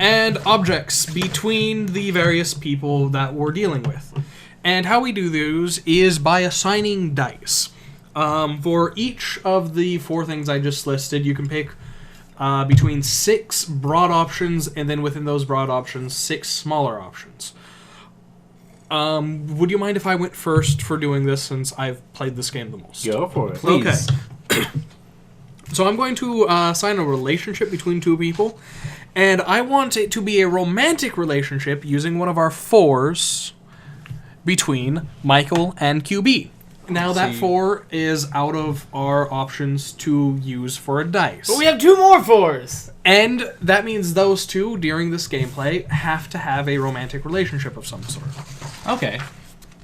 and objects between the various people that we're dealing with. And how we do those is by assigning dice. For each of the 4 things I just listed, you can pick between 6 broad options, and then within those broad options, 6 smaller options. Would you mind if I went first for doing this, since I've played this game the most? Go for it. Please. Okay. So I'm going to assign a relationship between 2 people, and I want it to be a romantic relationship using one of our 4s between Michael and QB. Now that 4 is out of our options to use for a dice. But we have 2 more 4s! And that means those 2, during this gameplay, have to have a romantic relationship of some sort. Okay.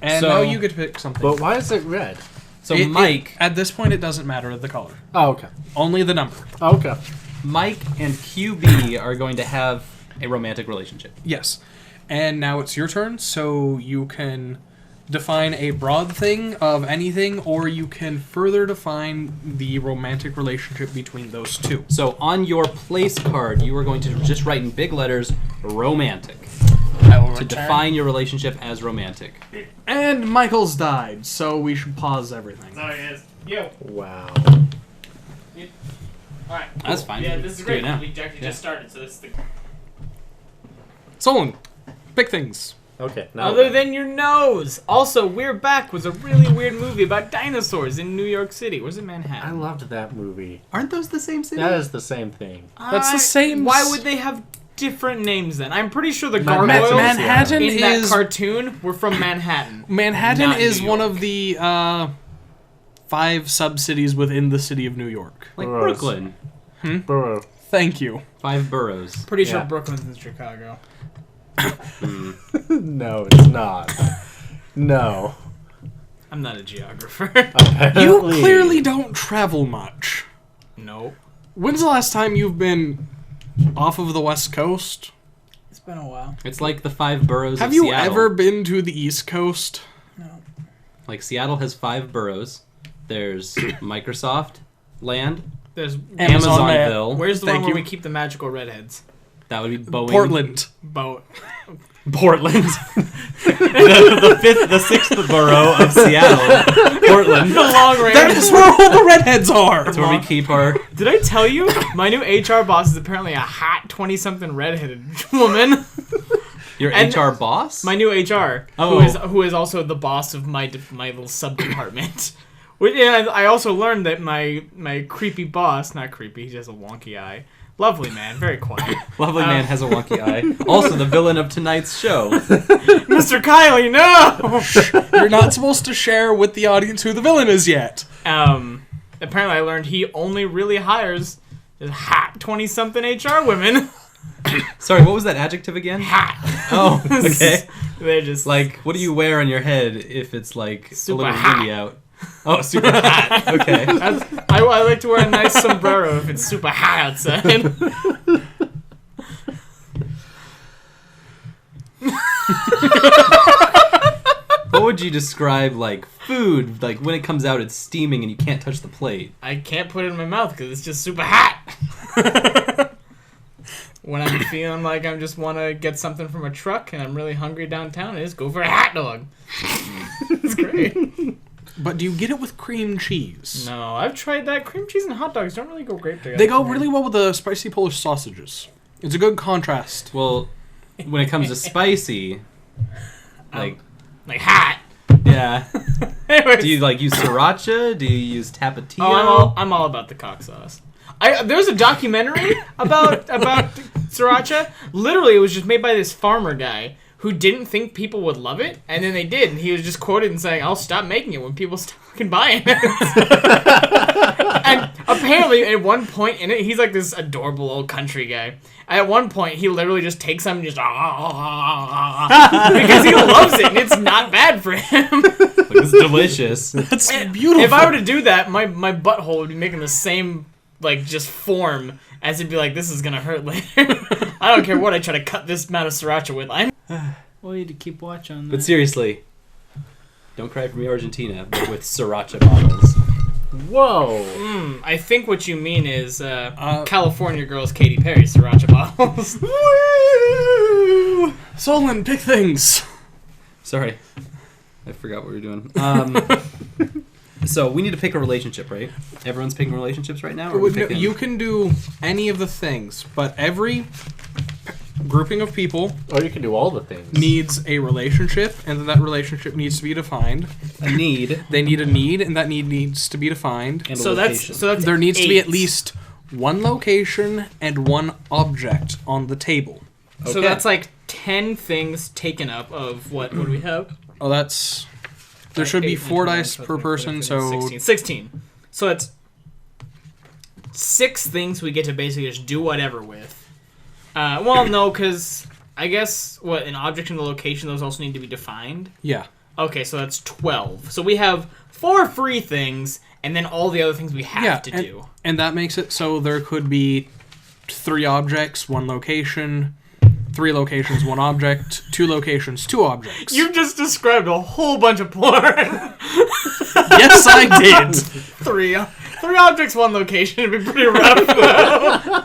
And now you get to pick something. But why is it red? So Mike... at this point, it doesn't matter the color. Oh, okay. Only the number. Oh, okay. Mike and QB are going to have a romantic relationship. Yes. And now it's your turn, so you can define a broad thing of anything, or you can further define the romantic relationship between those 2. So on your place card, you are going to just write in big letters, romantic, to define your relationship as romantic. And Michael's died, so we should pause everything. Sorry, yes. Yo. Wow. Alright. Cool. That's fine. Yeah, We this is do great. it now. We actually just started, so this is the... Solon, pick things. Okay. Now Other than your nose. Also, We're Back was a really weird movie about dinosaurs in New York City. Where's it, Manhattan? I loved that movie. Aren't those the same city? That is the same thing. That's the same... Why would they have different names then? I'm pretty sure the Ma- gargoyles Manhattan in that is... cartoon were from Manhattan. Manhattan not is New one York. of the 5 sub-cities within the city of New York. Like Boroughs. Brooklyn. Borough. Thank you. 5 boroughs. Pretty sure Yeah. Brooklyn's in Chicago. No, it's not. No. I'm not a geographer. You Apparently. clearly don't travel much. Nope. When's the last time you've been off of the West Coast? It's been a while. It's like the 5 boroughs Have of you Seattle. ever been to the East Coast? No. Like Seattle has 5 boroughs. There's Microsoft Land, There's Amazon Man. Amazonville. Where's the Thank one where you. we keep the magical redheads? That would be Boeing. Portland. Boat. Portland. the 6th borough of Seattle. Portland. The long range. That is where all the redheads are! That's where we keep our... Did I tell you? My new HR boss is apparently a hot 20-something redheaded woman. Your And- HR boss? My new HR, Oh. who is also the boss of my little sub department. And I also learned that my creepy boss, not creepy, he has a wonky eye. Lovely man, very quiet. Lovely man has a wonky eye. Also the villain of tonight's show. Mr. Kiley, no! You're not supposed to share with the audience who the villain is yet. Apparently I learned he only really hires hot 20-something HR women. Sorry, what was that adjective again? Hot. Oh, okay. They're just Like, what do you wear on your head if it's like Super a little hot. windy out? Oh, super hot. Okay. I like to wear a nice sombrero if it's super hot outside. What would you describe like food? Like when it comes out, it's steaming and you can't touch the plate. I can't put it in my mouth because it's just super hot. When I'm feeling like I just want to get something from a truck and I'm really hungry downtown, I just go for a hot dog. It's great. But do you get it with cream cheese? No, I've tried that. Cream cheese and hot dogs don't really go great together. They go really well with the spicy Polish sausages. It's a good contrast. Well, when it comes to spicy, like like hot. yeah. Anyways. Do you like use sriracha? Do you use tapatio? Oh, I'm all about the cock sauce. There's a documentary about sriracha. Literally, it was just made by this farmer guy who didn't think people would love it, and then they did, and he was just quoted and saying, "I'll stop making it when people stop fucking buying it." And apparently, at one point in it, he's like this adorable old country guy. At one point, he literally just takes some and just because he loves it, and it's not bad for him. Like, it's delicious. That's beautiful. If I were to do that, my butthole would be making the same like just form as it'd be like, this is gonna hurt later. I don't care what I try to cut this amount of sriracha with. Well, you need to keep watch on that. But seriously, don't cry for me, Argentina, but with sriracha bottles. Whoa. I think what you mean is California girls Katy Perry sriracha bottles. Woo! Solon, pick things. Sorry. I forgot what we were doing. So we need to pick a relationship, right? Everyone's picking relationships right now? Or are we picking... You can do any of the things, but every grouping of people Or you can do all the things. needs a relationship, and then that relationship needs to be defined. A need. They need a need, and that need needs to be defined. And a So location. that's There needs to be 8. at least one location and one object on the table. So Okay. that's like 10 things taken up of what do we have? Oh, that's... There should be 8, 4 9, dice 12, per 13, person, 14, so... 16. So that's 6 things we get to basically just do whatever with. Well, no, because I guess, an object and the location, those also need to be defined? Yeah. Okay, so that's 12. So we have 4 free things, and then all the other things we have to do. And that makes it so there could be 3 objects, 1 location, 3 locations, 1 object, 2 locations, 2 objects. You've just described a whole bunch of porn. Yes, I did. 3 objects, 1 location. It'd be pretty rough, though.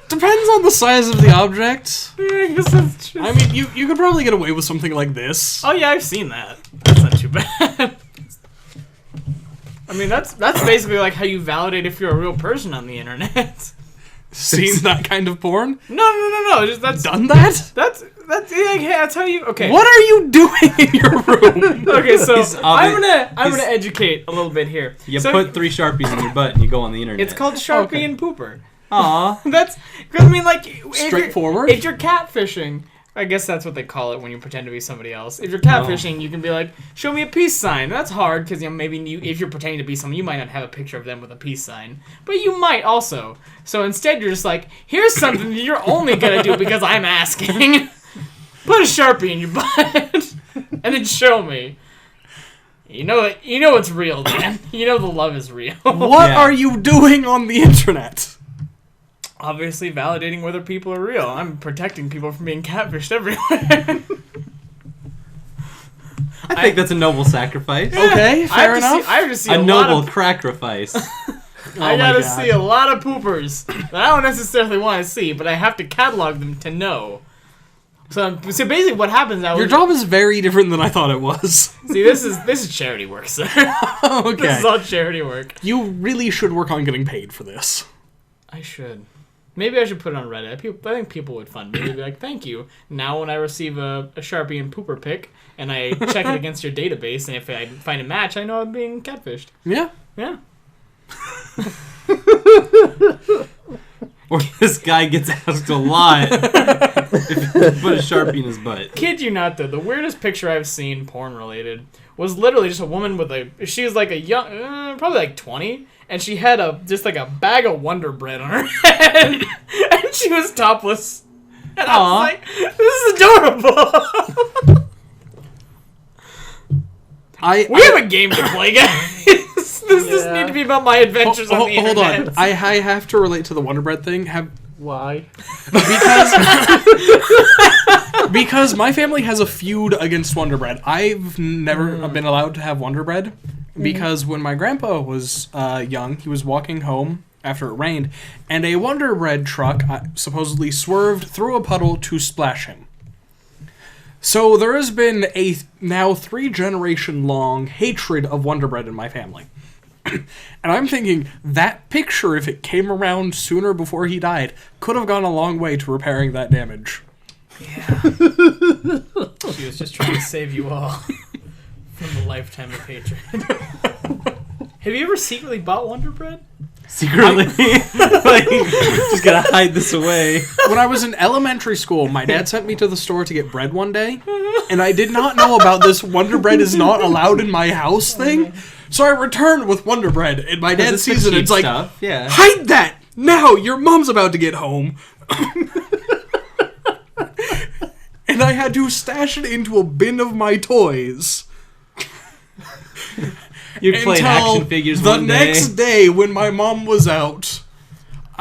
Depends on the size of the object. I guess that's true. I mean, you could probably get away with something like this. Oh yeah, I've seen that. That's not too bad. I mean, that's basically like how you validate if you're a real person on the internet. Seen that kind of porn? No. Just that's Done that? that's yeah, that's how you. Okay. What are you doing in your room? Okay, so He's I'm gonna educate a little bit here. You So put 3 Sharpies in your butt and you go on the internet. It's called Sharpie Okay. and Pooper. Aw. That's because I mean, like, Straightforward? If you're catfishing, I guess that's what they call it when you pretend to be somebody else. If you're catfishing, you can be like, "Show me a peace sign." That's hard because maybe if you're pretending to be someone, you might not have a picture of them with a peace sign, but you might also. So instead, you're just like, "Here's something that you're only gonna do because I'm asking." Put a Sharpie in your butt, and then show me. You know it's real, man. You know the love is real. What Yeah. are you doing on the internet? Obviously validating whether people are real. I'm protecting people from being catfished everywhere. I think that's a noble sacrifice. Okay, fair enough. I have to see A a lot noble of, cracrifice. I my gotta God. see a lot of poopers that I don't necessarily want to see, but I have to catalog them to know. So basically, what happens now? Your job is very different than I thought it was. See, this is charity work, sir. Okay. This is all charity work. You really should work on getting paid for this. I should. Maybe I should put it on Reddit. I think people would fund me. They'd be like, "Thank you." Now, when I receive a Sharpie and pooper pic, and I check it against your database, and if I find a match, I know I'm being catfished. Yeah. Yeah. Or this guy gets asked a lot if you put a Sharpie in his butt. Kid you not, though, the weirdest picture I've seen porn related was literally just a woman with she was like a young, probably like 20, and she had just like a bag of Wonder Bread on her head, and she was topless. And I was like, this is adorable. We have a game to play, guys. This doesn't need to be about my adventures on the Hold internet. on. I have to relate to the Wonder Bread thing. Why? Because my family has a feud against Wonder Bread. I've never been allowed to have Wonder Bread because when my grandpa was young, he was walking home after it rained, and a Wonder Bread truck supposedly swerved through a puddle to splash him. So there has been a now 3-generation-long hatred of Wonder Bread in my family. And I'm thinking, that picture, if it came around sooner before he died, could have gone a long way to repairing that damage. Yeah. She was just trying to save you all from a lifetime of hatred. Have you ever secretly bought Wonder Bread? Secretly. Like, just gotta hide this away. When I was in elementary school, my dad sent me to the store to get bread one day, and I did not know about this Wonder Bread is not allowed in my house thing. So I returned with Wonder Bread, and my dad It's the sees it, and cheap it's like, stuff. Yeah. hide that! Now, your mom's about to get home. And I had to stash it into a bin of my toys. You'd play Until action figures the one day. next day when my mom was out.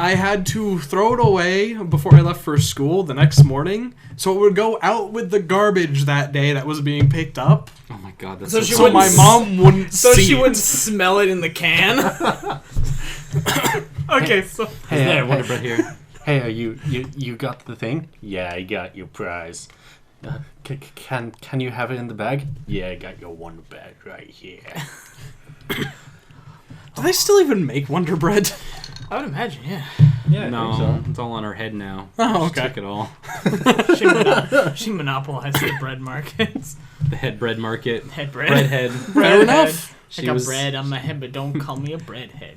I had to throw it away before I left for school the next morning, so it would go out with the garbage that day that was being picked up. Oh my god, that's So so, she So wouldn't my mom wouldn't So see she it. would smell it in the can. Okay, so Is there Wonder Bread here? Hey, you got the thing? Yeah, I got your prize. Can you have it in the bag? Yeah, I got your Wonder Bread right here. Do they still even make Wonder Bread? I would imagine, yeah. Yeah, No, it's all on her head now. Oh, She okay. took it all. She monopolized the bread markets. The head bread market. Head bread. Breadhead. Fair enough. I got bread on my head, but don't call me a breadhead.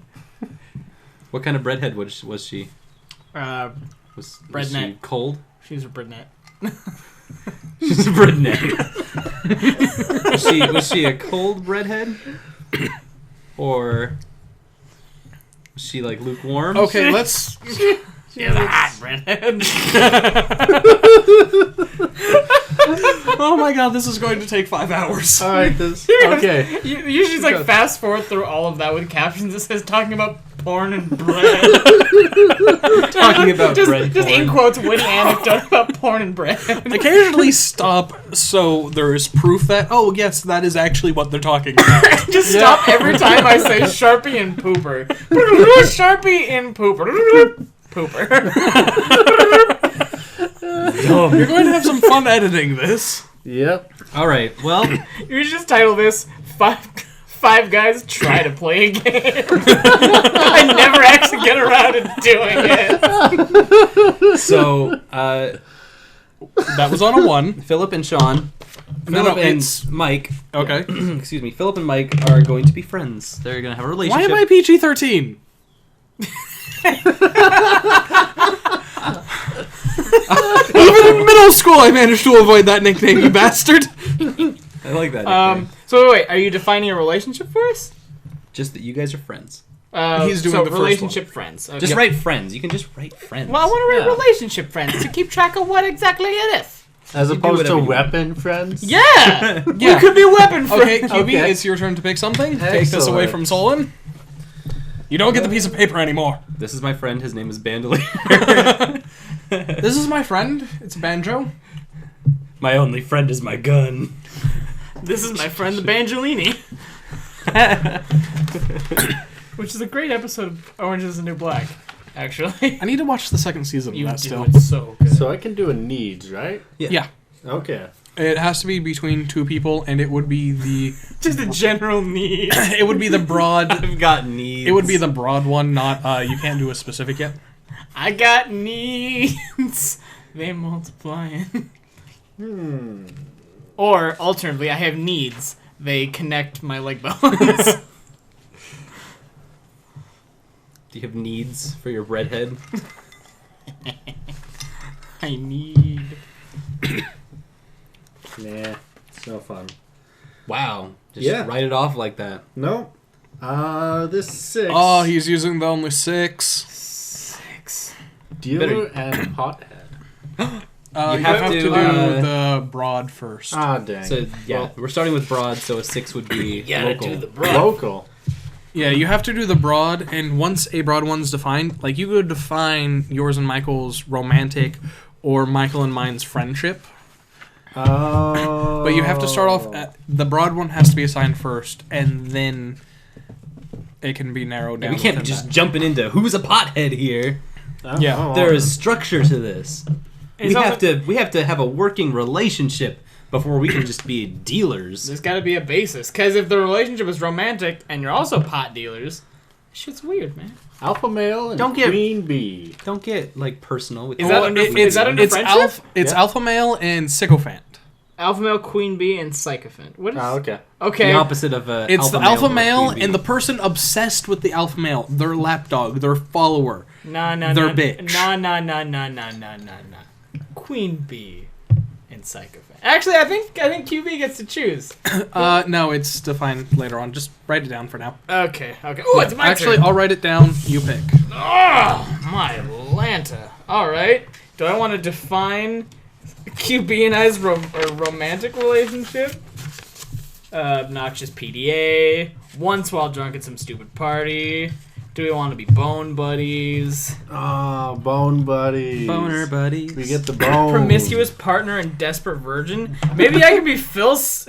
What kind of breadhead was she? Was Breadnet. she cold? She's a breadnet. She's a breadnet. was she a cold breadhead? Or was she like lukewarm? Okay, let's. She's a hot breadhead. Oh my god, this is going to take 5 hours. All right, okay. You should like fast forward through all of that with captions that says talking about porn and bread. Talking about bread Just porn. in quotes, witty anecdote about porn and bread. Occasionally stop so there is proof that, oh yes, that is actually what they're talking about. Just stop every time I say Sharpie and pooper. Sharpie and pooper. Pooper. You're going to have some fun editing this. Yep. All right. Well, You should just title this Five Guys Try to Play a Game. I never actually get around to doing it. so That was on a 1. Philip and Sean, No, Philip and it's- Mike. Okay. Excuse me. Philip and Mike are going to be friends. They're going to have a Why relationship. am I PG-13? Even in middle school, I managed to avoid that nickname, you bastard. I like that. nickname. So wait, are you defining a relationship for us? Just that you guys are friends. He's doing so the first relationship friends. Okay. Just write friends. You can just write friends. Well, I want to write Yeah. relationship friends to keep track of what exactly it is. As You do opposed to whatever you weapon friends? Yeah, Yeah. we could be weapon friends. Okay, QB, Okay. it's your turn to pick something. Take this away Excellent. from Solon. You don't get the piece of paper anymore. This is my friend. His name is Bandolier. This is my friend. It's Banjo. My only friend is my gun. This is my friend the Banjolini. Which is a great episode of Orange is the New Black, actually. I need to watch the second season You of that do still. it so good. So I can do a needs, right? Yeah. Okay. It has to be between 2 people, and it would be the Just a general need. it would be the broad. I've got needs. It would be the broad one, not you can't do a specific yet. I got needs. They multiplying. Or alternatively, I have needs. They connect my leg bones. Do you have needs for your redhead? I need. Nah, it's no fun. Wow. Just Yeah. write it off like that. No. This 6. Oh, he's using the only 6. 6. Dealer and hothead. You have have to, to do uh, the broad first. Ah, dang. So, yeah, Well, we're starting with broad, so a 6 would be local. local. Yeah, you have to do the broad, and once a broad one's defined, like you could define yours and Michael's romantic or Michael and mine's friendship. Oh. But you have to start off at the broad one has to be assigned first, and then it can be narrowed down. We can't be within just that. jumping into who's a pothead here. Yeah. Oh, There is structure to this. It's We also- have to have a working relationship before we can just be dealers. There's got to be a basis, because if the relationship is romantic and you're also pot dealers, shit's weird, man. Alpha male and Don't get- queen bee. Don't get like personal with Is that Well, under- it- is that under it's friendship? It's Yeah. alpha male and sycophant. Alpha male, queen bee, and sycophant. What is? Ah, okay. Okay. the opposite of a It's the alpha or male queen bee. and the person obsessed with the alpha male, their lapdog, their follower. Nah. They're bitch. Nah. Queen bee and sycophant. Actually, I think QB gets to choose. No, it's defined later on. Just write it down for now. Okay. Oh, it's my Actually, turn. I'll write it down. You pick. Oh, my Lanta. All right. Do I want to define QB and I's romantic relationship? Obnoxious PDA. Once while drunk at some stupid party. Do we want to be bone buddies? Oh, bone buddies. Boner buddies. We get the bone. Promiscuous partner and desperate virgin? Maybe I could be Phil's...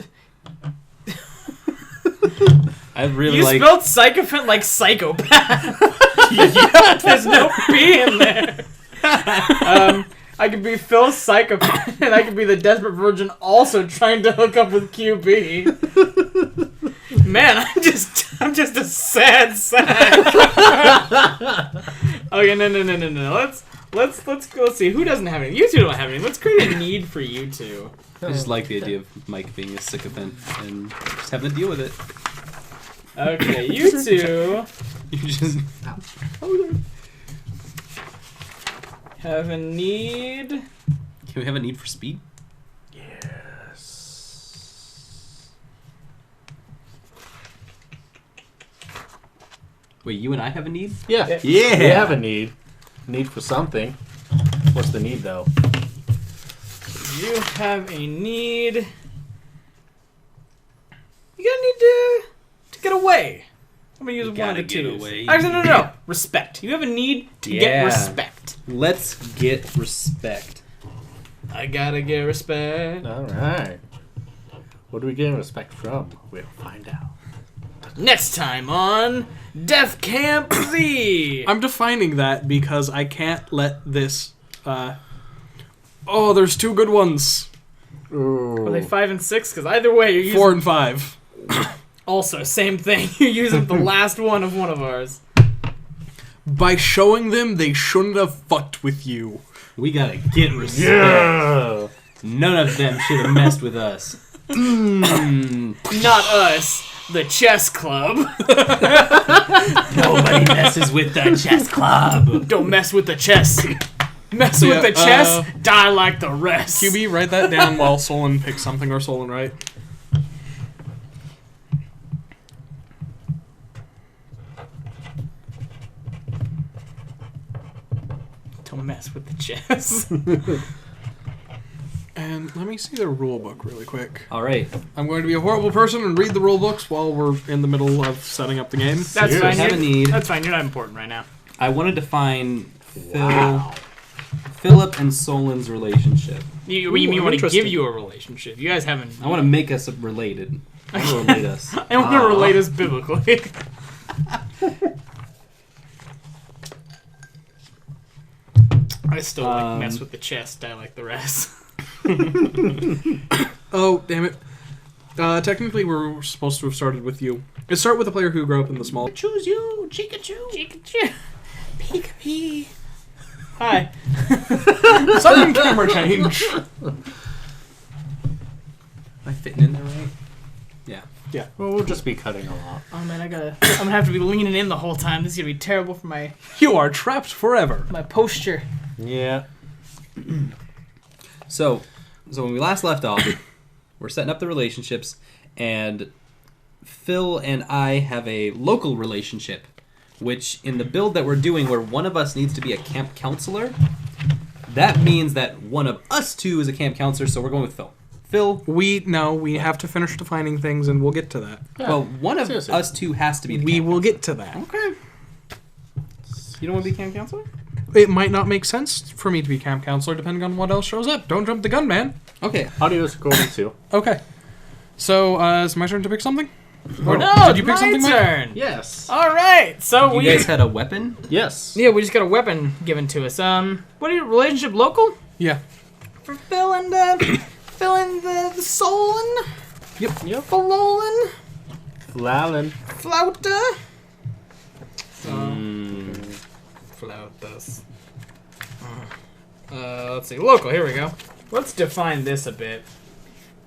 I really You like. spelled sycophant like psychopath. Yeah, there's no P in there. I could be Phil psychopath, and I could be the desperate virgin also trying to hook up with QB. Man, I'm just a sad sack. Okay, no. Let's see. Who doesn't have any? You two don't have any. Let's create a need for you two. I just like the idea of Mike being a sycophant and just having to deal with it. Okay, you two You just. have a need. Can we have a need for speed? Yes. Wait, you and I have a need? Yeah. Yeah. We have a need. Need for something. What's the need, though? You have a need. You got a need to get away. I'm gonna use You one of gotta the get twos. away. Actually, no. Respect. You have a need to get Yeah. respect. Let's get respect. I gotta get respect. All right. What are we getting respect from? We'll find out. Next time on Death Camp Z. I'm defining that because I can't let this. Oh, there's two good ones. Are they 5 and 6? Because either way, you're using 4 and 5. also same thing. You're using the last one of ours. By showing them, they shouldn't have fucked with you. We gotta get respect. Yeah. None of them should have messed with us. Not us. The chess club. Nobody messes with the chess club. Don't mess with the chess. Mess Yeah, with the chess, die like the rest. QB, write that down while Solon picks something, or Solon, right? Don't mess with the chess. And let me see the rule book really quick. All right. I'm going to be a horrible person and read the rule books while we're in the middle of setting up the game. That's Serious? fine. Have a need. That's fine. You're not important right now. I wanted to find Philip and Solon's relationship. You Ooh, want to interesting. give you a relationship? You guys haven't. I want to make us related. I want to relate us. I want to relate us biblically. I still like mess with the chess, die like the rest. Oh, damn it. Technically, we're supposed to have started with you. Let's start with a player who grew up in the small... Choose you, Pikachu. Pika-pee. Hi. Sudden camera change. Am I fitting in there right? Yeah. Well, we'll just be cutting a lot. Oh man, I'm gonna have to be leaning in the whole time. This is gonna be terrible for my You are trapped forever. posture. Yeah. So when we last left off, we're setting up the relationships, and Phil and I have a local relationship, which in the build that we're doing, where one of us needs to be a camp counselor, that means that one of us two is a camp counselor, so we're going with Phil. Phil, We have to finish defining things, and we'll get to that. Yeah. well, one of Seriously. us two has to be the We camp will get to that. Okay. You don't want to be camp counselor? It might not make sense for me to be camp counselor, depending on what else shows up. Don't jump the gun, man. Okay. Audio is according to. Okay. So, it's my turn to pick something? Or No, did you pick my something, Mike? turn. Yes. All right, so You we guys had a weapon? Yes. we just got a weapon given to us. What are your relationship local Yeah. for Phil and the Solon, Yep. Falolin, Lalin. Flauta. Mm. Flautas. Let's see. Local, here we go. Let's define this a bit.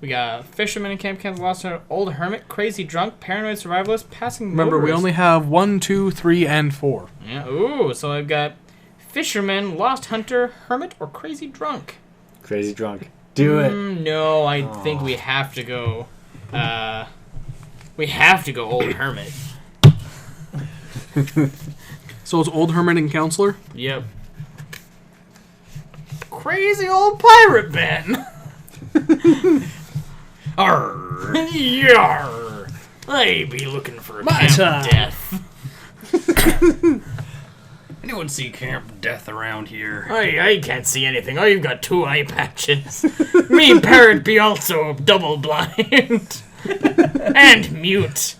We got fisherman and camp counselor, lost hunter, old hermit, crazy drunk, paranoid survivalist, passing Remember, we motorist. only have 1, 2, 3, and 4. Yeah. Ooh, so I've got fisherman, lost hunter, hermit, or crazy drunk. Crazy drunk. Do it. No, I think we have to go. We have to go old hermit. So it's Old Hermit and Counselor? Yep. Crazy old pirate Ben. Arr, yar. I be looking for a My camp time. of death. Anyone see Camp Death around here? I can't see anything. Oh, you've got 2 eye patches. Me, Parrot, be also double blind. And mute.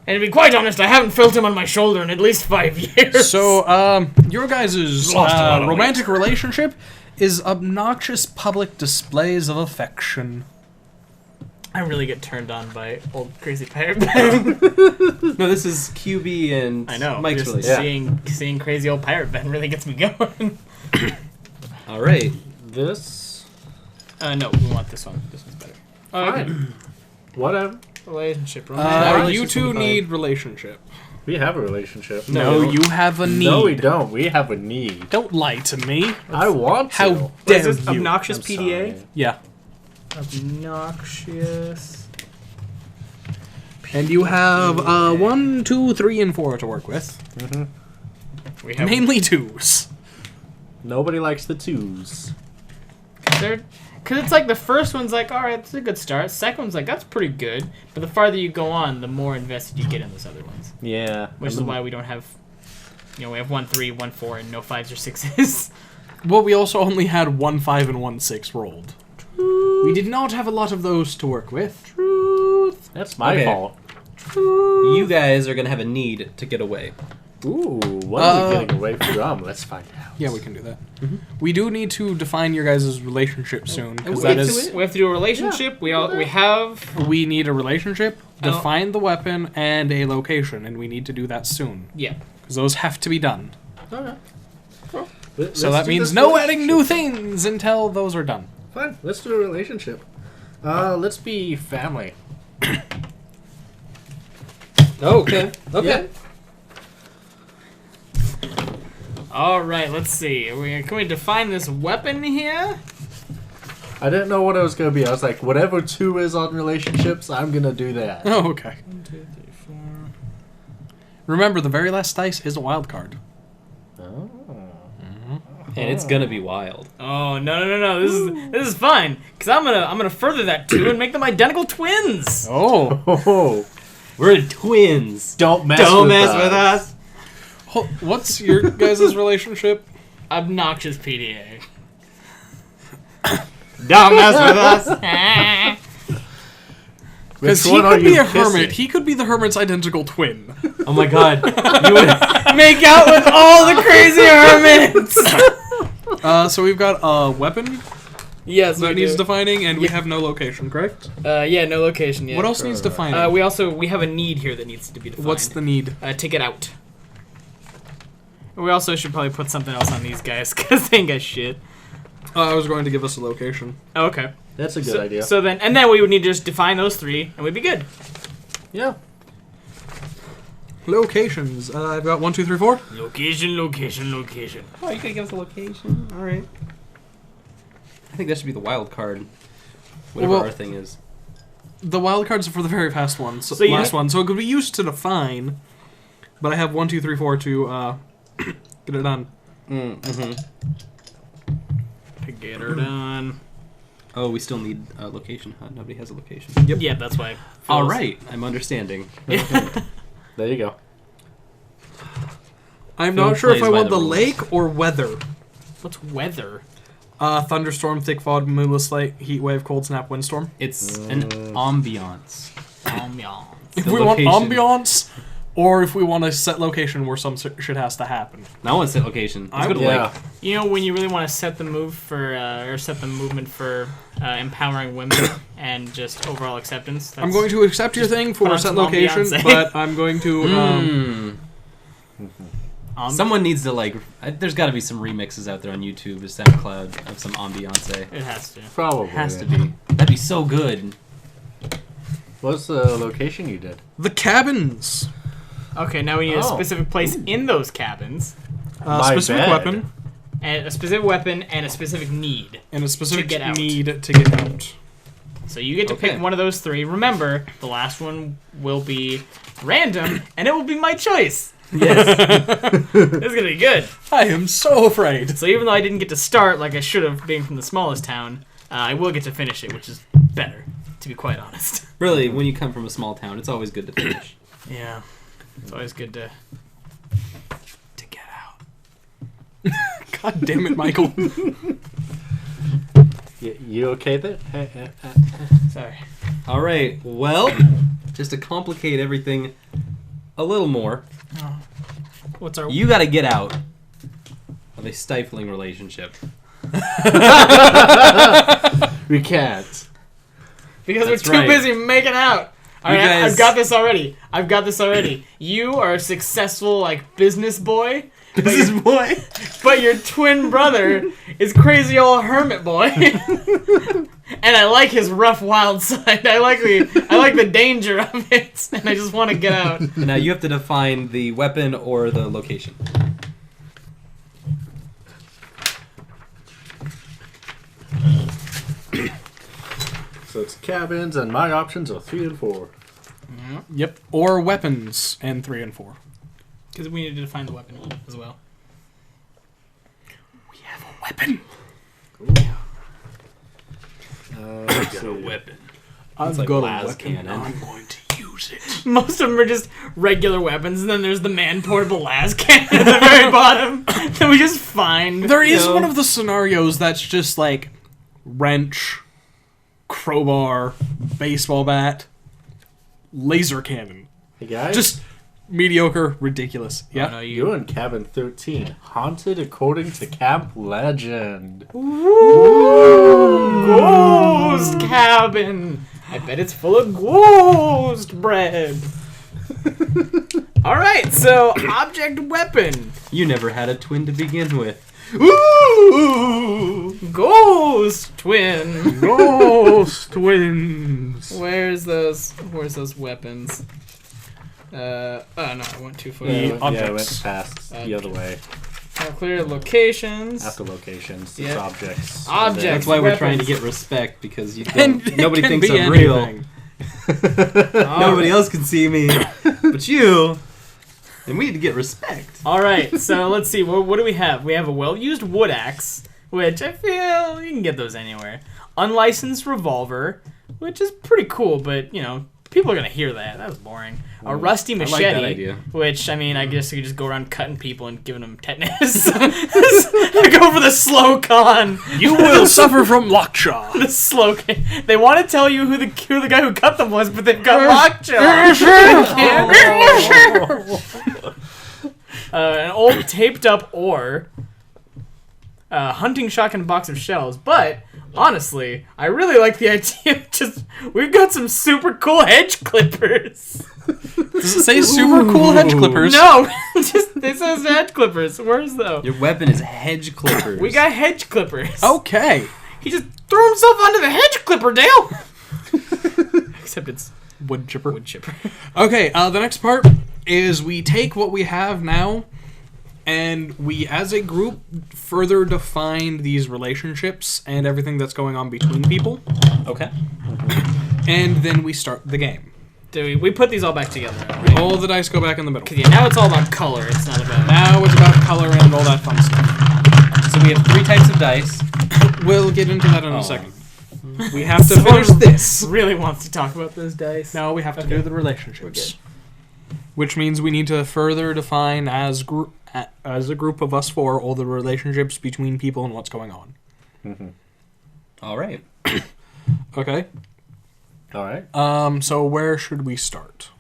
And to be quite honest, I haven't felt him on my shoulder in at least 5 years. So, your guys' Lost a lot of romantic relationship is obnoxious public displays of affection. I really get turned on by old crazy Parrot Ben. No, this is QB and I know. Mike's Just relationship. seeing crazy old Pirate Ben really gets me going. All right. This? No, we want this one. This one's better. Fine. Whatever. Relationship. You relationship two would be need relationship. We have a relationship. No, you have a need. No, we don't. We have a need. Don't lie to me. I want to. How What dare is this? you? Obnoxious I'm PDA? sorry. Yeah. Obnoxious. And you have 1, 2, 3, and 4 to work with. We have Mainly 2s. Nobody likes the 2s. Because it's like the first one's like, alright, it's a good start. Second one's like, that's pretty good. But the farther you go on, the more invested you get in those other ones. Yeah. Which is why we don't have, we have 1, 3, 1, 4, and no 5s or 6s. Well, we also only had 1, 5, and 1, 6 rolled. We did not have a lot of those to work with. Truth. That's my Okay. fault. You guys are gonna have a need to get away. Ooh, what are we getting away from? Let's find out. Yeah, we can do that. We do need to define your guys' relationship soon, because we'll that get to is... it. We have to do a relationship. We have. We need a relationship, Oh. define the weapon, and a location, and we need to do that soon. Yeah. Because those have to be done. Okay. So that means no adding new things until those are done. Fine, let's do a relationship. Let's be family. Okay. Okay. Alright, let's see. Can we define this weapon here? I didn't know what it was gonna be. I was like, whatever 2 is on relationships, I'm gonna do that. Oh, okay. 1, 2, 3, 4. Remember, the very last dice is a wild card. Oh. And it's gonna be wild. Oh no! This is fine because I'm gonna further that 2 and make them identical twins. Oh. Oh. We're twins. Don't mess Don't with mess with us. What's your guys' relationship? Obnoxious PDA. Don't mess with us. Because he one are could be you a hermit. kissing? He could be the hermit's identical twin. Oh my god. You would Make out with all the crazy hermits. So we've got a weapon Yes, that we needs do. defining, and we have no location, correct? Yeah, no location yet. What else needs defining? We have a need here that needs to be defined. What's the need? To get out? We also should probably put something else on these guys because they ain't got shit. I was going to give us a location. Oh, okay. That's a good idea. So then we would need to just define those 3, and we'd be good. Yeah. Locations. I've got 1, 2, 3, 4. Location, location, location. Oh, you gotta give us a location? Alright. I think that should be the wild card. Whatever Well- our thing is. The wild cards are for the very fast one. So, So you- last one. So it could be used to define, but I have 1, 2, 3, 4 to get it done. Mm-hmm. To get her done. Oh, we still need a location, huh? Nobody has a location. Yep. Yeah, that's why. Alright, I'm understanding. There you go. I'm Phil not sure if plays I by want the the rules. lake or weather. What's weather? Thunderstorm, thick fog, moonless light, heat wave, cold snap, windstorm. It's an ambiance. Ambiance. If The we location. want ambiance, or if we want a set location where some shit has to happen. Now I want to set location. Let's go to Yeah. lake. You know when you really want to set the move for, or set the movement for empowering women and just overall acceptance. I'm going to accept your just thing put for on set some location, ambiance. but I'm going to. Someone needs to there's got to be some remixes out there on YouTube or SoundCloud of some ambiance. It has to. Probably. Has to be. That'd be so good. What's the location you did? The cabins. Okay, now we need a Oh. specific place in those cabins, My Specific bed. weapon and a specific weapon, and a specific need. and a specific get out. need to get out. So you get to Okay. pick one of those 3. Remember, the last one will be random, and it will be my choice. Yes. It's gonna be good. I am so afraid. So even though I didn't get to start like I should have, being from the smallest town, I will get to finish it, which is better, to be quite honest. Really, when you come from a small town, it's always good to finish. Yeah, it's always good to God damn it, Michael. You okay there? Sorry. All right. Well, just to complicate everything a little more, What's our? you got to get out of a stifling relationship. We can't. Because That's we're too right. busy making out. All You right, guys- I've got this already. You are a successful like business boy. This is boy. But your twin brother is crazy old hermit boy. And I like his rough, wild side. I like the danger of it, and I just want to get out. Now you have to define the weapon or the location. So it's cabins, and my options are 3 and 4. Yep. Or weapons and 3 and 4. Because we need to define the weapon as well. We have a weapon. Got a weapon. I've like got a las weapon. cannon. I'm going to use it. Most of them are just regular weapons, and then there's the man-portable las cannon at the very bottom that we just find. There is No. one of the scenarios that's just like wrench, crowbar, baseball bat, laser cannon. Hey guys, Just mediocre, ridiculous. Oh, Yeah. no, you're in cabin 13, haunted according to camp legend. Ghost cabin. I bet it's full of ghost bread. All right, so object weapon. You never had a twin to begin with. Ooh! Ghost twin. Ghost twins. Where's those weapons? Oh no, I went too far. The Yeah, I went objects. past the other way. Now clear locations. After locations, Yeah. it's objects. Objects. That's why we're trying to Weapons. get respect, because you And don't, it nobody can thinks be I'm real. anything. Nobody else can see me, but you. And we need to get respect. All right, so let's see. What do we have? We have a well-used wood axe, which I feel you can get those anywhere. Unlicensed revolver, which is pretty cool, but you know people are gonna hear that. That was boring. A rusty I like machete, that idea. which I mean, I guess you could just go around cutting people and giving them tetanus. Go for the slow con. You will suffer from lockjaw. The slow. They want to tell you who the guy who cut them was, but they've got lockjaw. An old taped up oar, hunting shotgun, and a box of shells. But honestly, I really like the idea of just we've got some super cool hedge clippers. Does it say super cool hedge clippers? No, just it says hedge clippers. Where's though? Your weapon is hedge clippers. We got hedge clippers. Okay. He just threw himself onto the hedge clipper, Dale. Except it's Wood chipper. wood chipper. Okay, the next part is we take what we have now and we, as a group, further define these relationships and everything that's going on between people, Okay. and then we start the game. Do we put these all back together? Right? All the dice go back in the middle. 'Cause, yeah, now it's all about color. It's not about. Now it's about color and all that fun stuff. So we have 3 types of dice. We'll get into that in Oh. a second. We have to finish this. Really wants to talk about those dice. Now we have to Okay. do the relationships. Which means we need to further define as a group of us four all the relationships between people and what's going on. All right. Okay. All right. So where should we start?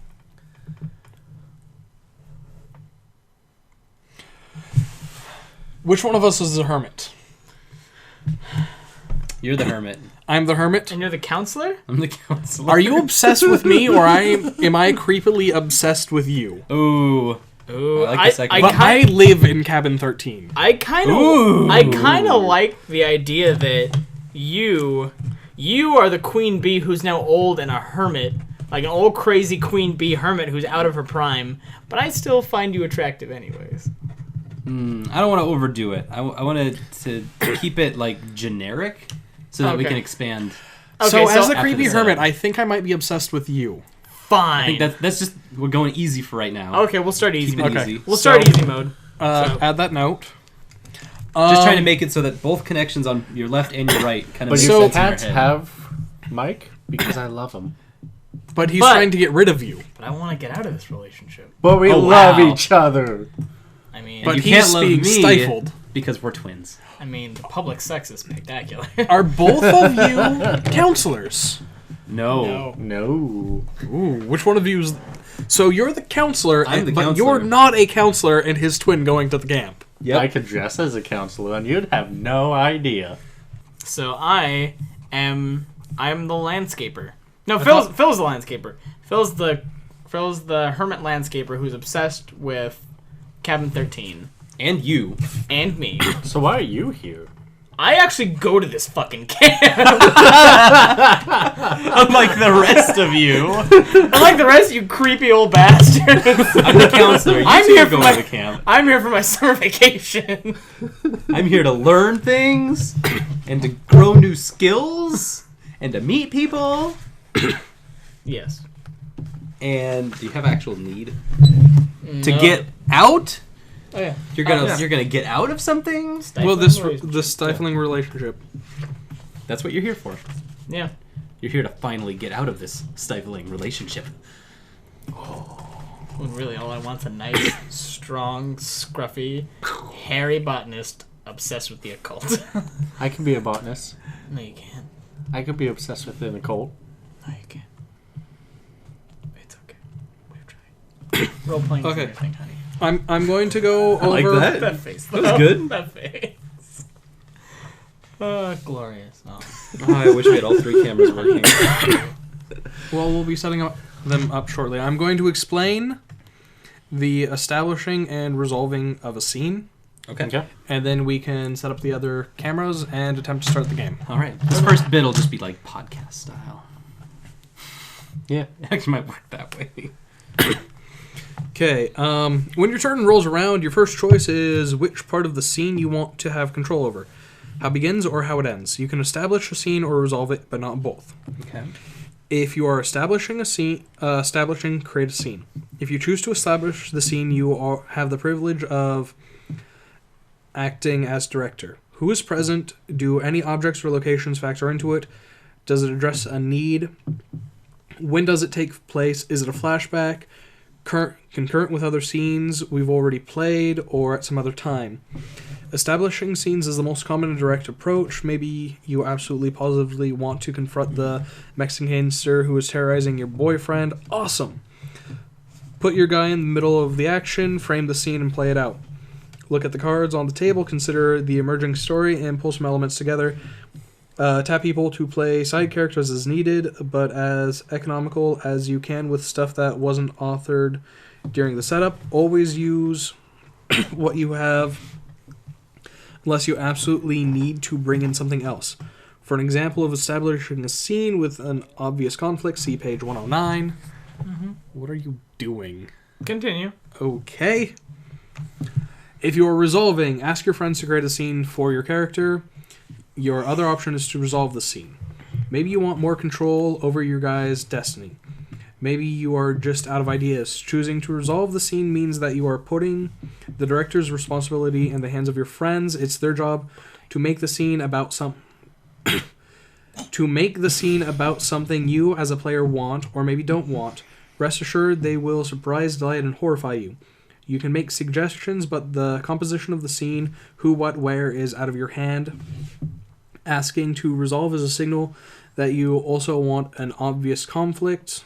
Which one of us is the hermit? You're the hermit. I'm the hermit. And you're the counselor? I'm the counselor. Are you obsessed with me, or am I creepily obsessed with you? Ooh. Ooh, I like the second But one. I live in cabin 13. I kind Ooh. of like the idea that you are the queen bee who's now old and a hermit, like an old crazy queen bee hermit who's out of her prime. But I still find you attractive, anyways. I don't want to overdo it. I wanted to keep it like generic, so that we Okay. can expand. So Okay, as so a creepy after the hermit, setup. I think I might be obsessed with you. Fine. I think that's just we're going easy for right now. Okay, we'll start easy Keep it mode. Okay. easy. We'll start So- easy mode. So- Add that note. Just trying to make it so that both connections on your left and your right kind of But make you sense can't in your head. have Mike because I love him. But he's But- trying to get rid of you. But I want to get out of this relationship. But we Oh, love wow. each other. I mean, But you he's can't love being me. stifled. Because we're twins. I mean, the public sex is spectacular. Are both of you counselors? No. No. Ooh, which one of you is... So you're the counselor, I'm the but counselor. you're not a counselor and his twin going to the camp. Yep. I could dress as a counselor and you'd have no idea. So I'm the landscaper. No, Phil's the landscaper. Phil's the hermit landscaper who's obsessed with Cabin 13 And you. and me. So why are you here? I actually go to this fucking camp. Unlike the rest of you. Unlike the rest of you creepy old bastards. I'm the counselor. You I'm two here go for to my- the camp. I'm here for my summer vacation. I'm here to learn things and to grow new skills and to meet people. Yes. And do you have actual need to No. get out? Oh yeah. You're gonna yeah. you're gonna get out of something? Well, the stifling relationship. That's what you're here for. Yeah. You're here to finally get out of this stifling relationship. When really all I want's a nice, strong, scruffy, hairy botanist obsessed with the occult. I can be a botanist. No, you can't. I could be obsessed with an occult. No, you can't. It's okay. We've tried. Role playing is Okay. everything, honey. I'm going to go over... like that. That face. That was good. That face. Oh, glorious. Oh. Oh, I wish we had all three cameras working. Well, we'll be setting them up shortly. I'm going to explain the establishing and resolving of a scene, Okay. and then we can set up the other cameras and attempt to start the game. All right. This first bit will just be like podcast style. Yeah. It actually might work that way. Okay, when your turn rolls around, your first choice is which part of the scene you want to have control over. How it begins or how it ends. You can establish a scene or resolve it, but not both. Okay. If you are establishing a scene, create a scene. If you choose to establish the scene, you have the privilege of acting as director. Who is present? Do any objects or locations factor into it? Does it address a need? When does it take place? Is it a flashback? Concurrent with other scenes we've already played, or at some other time? Establishing scenes is the most common and direct approach. Maybe you absolutely positively want to confront the Mexican gangster who is terrorizing your boyfriend. Awesome! Put your guy in the middle of the action, frame the scene, and play it out. Look at the cards on the table, consider the emerging story, and pull some elements together. Tap people to play side characters as needed, but as economical as you can with stuff that wasn't authored during the setup. Always use what you have unless you absolutely need to bring in something else. For an example of establishing a scene with an obvious conflict, see page 109. What are you doing? Continue. Okay. If you are resolving, ask your friends to create a scene for your character. Your other option is to resolve the scene. Maybe you want more control over your guy's destiny. Maybe you are just out of ideas. Choosing to resolve the scene means that you are putting the director's responsibility in the hands of your friends. It's their job to make the scene about something you as a player want or maybe don't want. Rest assured they will surprise, delight, and horrify you. You can make suggestions, but the composition of the scene, who, what, where, is out of your hand. Asking to resolve is a signal that you also want an obvious conflict.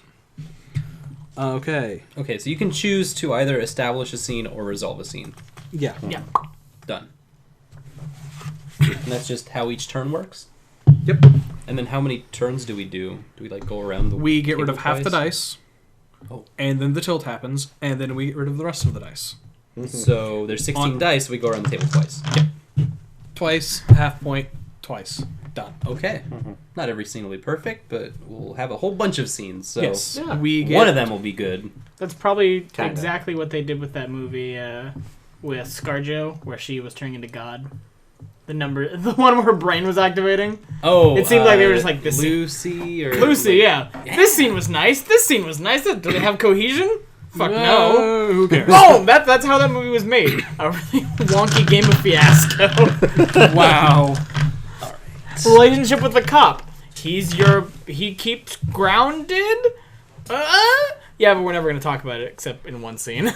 Okay. Okay, so you can choose to either establish a scene or resolve a scene. Yeah. Yeah. Done. And that's just how each turn works? Yep. And then how many turns do we do? Do we like go around the We get rid table of half the twice? dice. Oh. And then the tilt happens, and then we get rid of the rest of the dice. So there's 16 On- dice, so we go around the table twice. Twice, half point, twice. Done. Okay. Not every scene will be perfect, but we'll have a whole bunch of scenes. So yes. Yeah. We get one of them will be good. That's probably Kinda. exactly what they did with that movie with ScarJo, where she was turning into God. The one where her brain was activating. Oh, It seemed like they were just like this scene. Lucy or Lucy, like- yeah. This scene was nice. This scene was nice. Do they have cohesion? Fuck no. Who cares? Oh, that's how that movie was made. A really wonky game of Fiasco. Wow. Relationship with the cop. He keeps grounded. Yeah, but we're never gonna talk about it except in one scene.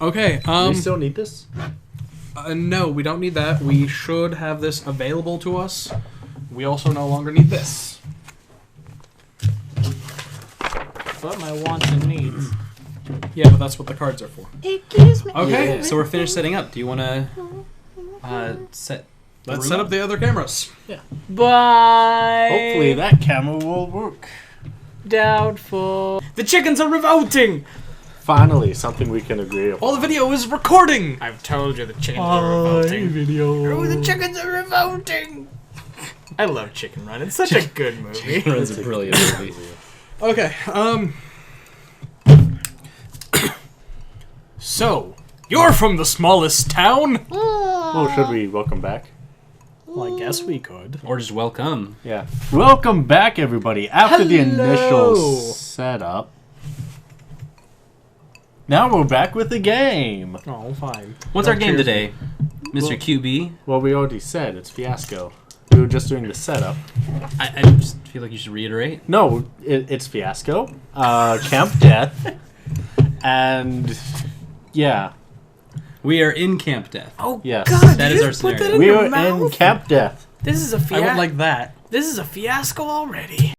Okay. Do we still need this? No, we don't need that. We should have this available to us. We also no longer need this. But my wants and needs. Yeah, but that's what the cards are for. Excuse me. Okay, So we're finished setting up. Do you want to set? the let's room set up? up the other cameras. Bye. Hopefully that camera will work. Doubtful. The chickens are revolting. Finally, something we can agree upon. All the video is recording. I've told you the chickens are revolting. Video. Oh, the chickens are revolting. I love Chicken Run. It's such a good movie. It's a brilliant movie. Okay. So you're from the smallest town. Well, should we welcome back? Well, I guess we could. Or just welcome. Yeah. Welcome back, everybody. After the initial setup, now we're back with the game. Oh, fine. What's our game today, Mr. QB? Well, we already said it's Fiasco. We were just doing the setup. I just feel like you should reiterate. No, it's Fiasco, Camp Death, and yeah, We are in Camp Death. Oh yes. God! That you is our just put that scenario. in We your were in mouth? Camp Death. This is a I fiasco. would like that. This is a fiasco already.